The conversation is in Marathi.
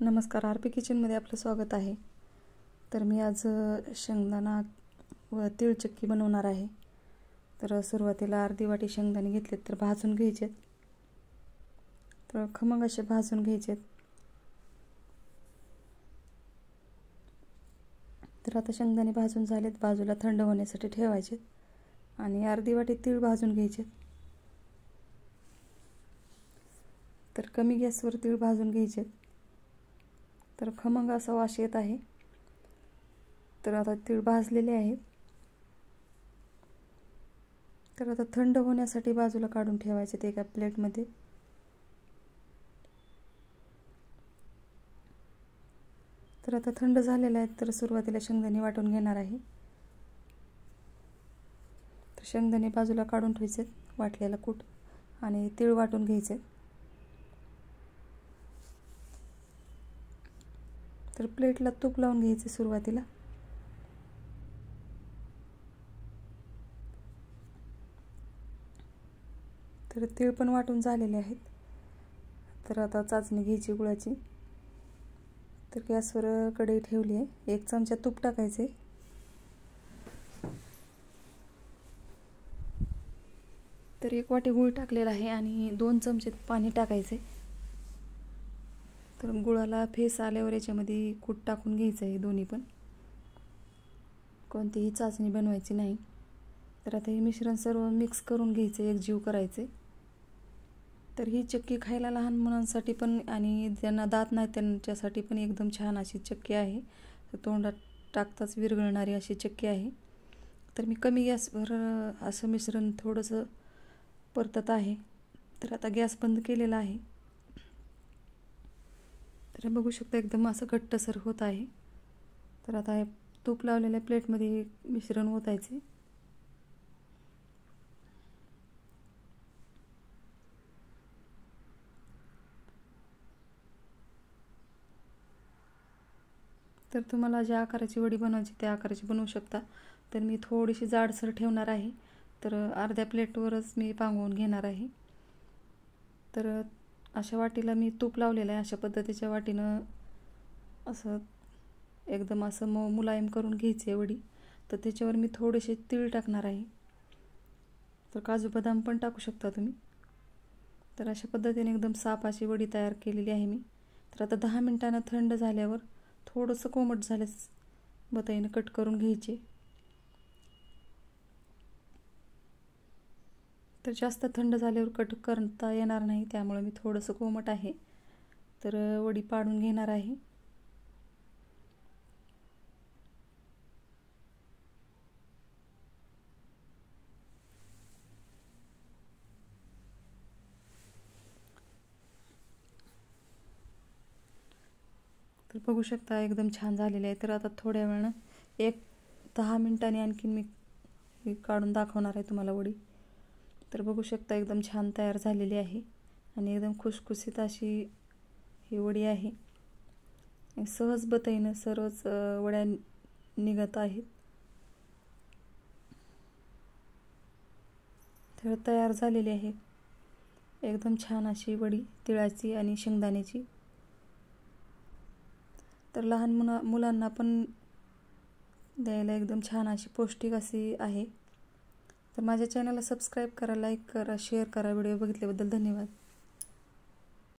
नमस्कार, आर पी किचनमध्ये आपलं स्वागत आहे. तर मी आज शेंगदाणा व तीळ चक्की बनवणार आहे. तर सुरुवातीला अर्धी वाटी शेंगदाणे घेतलेत, तर भाजून घ्यायचेत. तर खमंग असे भाजून घ्यायचेत. तर आता शेंगदाणे भाजून झालेत, बाजूला थंड होण्यासाठी ठेवायचेत. आणि अर्धी वाटी तीळ भाजून घ्यायचेत. तर कमी गॅसवर तीळ भाजून घ्यायचेत. तर खमंग असा वास येत आहे. तर आता तीळ भाजलेले आहेत. तर आता थंड होण्यासाठी बाजूला काढून ठेवायचे ते एका प्लेटमध्ये. तर आता थंड झालेले आहेत. तर सुरुवातीला शेंगदाणे वाटून घेणार आहे. तर शेंगदाणे बाजूला काढून ठेवायचे, वाटलेला कूट, आणि तीळ वाटून घ्यायचे. तर प्लेटला तूप लावून घ्यायचे सुरुवातीला. तर तीळ पण वाटून झालेले आहेत. तर आता चाचणी घ्यायची गुळाची. तर गॅसवर कढई ठेवली आहे. 1 चमचा तूप टाकायचे. तर 1 वाटी गूळ टाकलेला आहे आणि 2 चमचे पाणी टाकायचे. तर गुळाला फेस आल्यावर याच्यामध्ये कूट टाकून घ्यायचं आहे दोन्ही पण. कोणतीही चाचणी बनवायची नाही. तर आता हे मिश्रण सर्व मिक्स करून घ्यायचं, एकजीव करायचे. तर ही चक्की खायला लहान मुलांसाठी पण आणि ज्यांना दात नाही त्यांच्यासाठी पण एकदम छान अशी चक्की आहे. तर तोंडात टाकताच विरघळणारी अशी चक्की आहे. तर मी कमी गॅसवर असं मिश्रण थोडंसं परतत आहे. तर आता गॅस बंद केलेला आहे. तर बघू शकता एकदम असं घट्टसर होत आहे. तर आता तूप लावलेल्या प्लेटमध्ये मिश्रण ओतायचे. तर तुम्हाला ज्या आकाराची वडी बनवायची त्या आकाराची बनवू शकता. तर मी थोडीशी जाडसर ठेवणार आहे. तर अर्ध्या प्लेटवरच मी पांगवून घेणार आहे. तर अशा वाटीला मी तूप लावलेलं आहे. अशा पद्धतीच्या वाटीनं असं एकदम असं मुलायम करून घ्यायची आहे वडी. तर त्याच्यावर मी थोडेसे तीळ टाकणार आहे. तर काजू बदाम पण टाकू शकता तुम्ही. तर अशा पद्धतीने एकदम साफ अशी वडी तयार केलेली आहे मी. तर आता 10 मिनिटांना थंड झाल्यावर थोडंसं कोमट झाल्यास बताईने कट करून घ्यायचे. तर जास्त थंड झाल्यावर कट करता येणार नाही, त्यामुळे मी थोडंसं कोमट आहे. तर वडी पाडून घेणार आहे. तर बघू शकता एकदम छान झालेले आहे. तर आता थोड्या वेळानं 10 मिनिटांनी आणखीन मी काढून दाखवणार आहे तुम्हाला वडी. तर बघू शकता एकदम छान तयार झालेली आहे आणि एकदम खुसखुशीत अशी ही वडी आहे. सहज बताईनं सर्वच वड्या निघत आहेत. तर तयार झालेली आहे एकदम छान अशी वडी तिळाची आणि शेंगदाण्याची. तर लहान मुलांना पण द्यायला एकदम छान अशी पौष्टिक अशी आहे. तर माझ्या चॅनलला सबस्क्राईब करा, लाईक करा, शेअर करा. व्हिडिओ बघितल्याबद्दल धन्यवाद.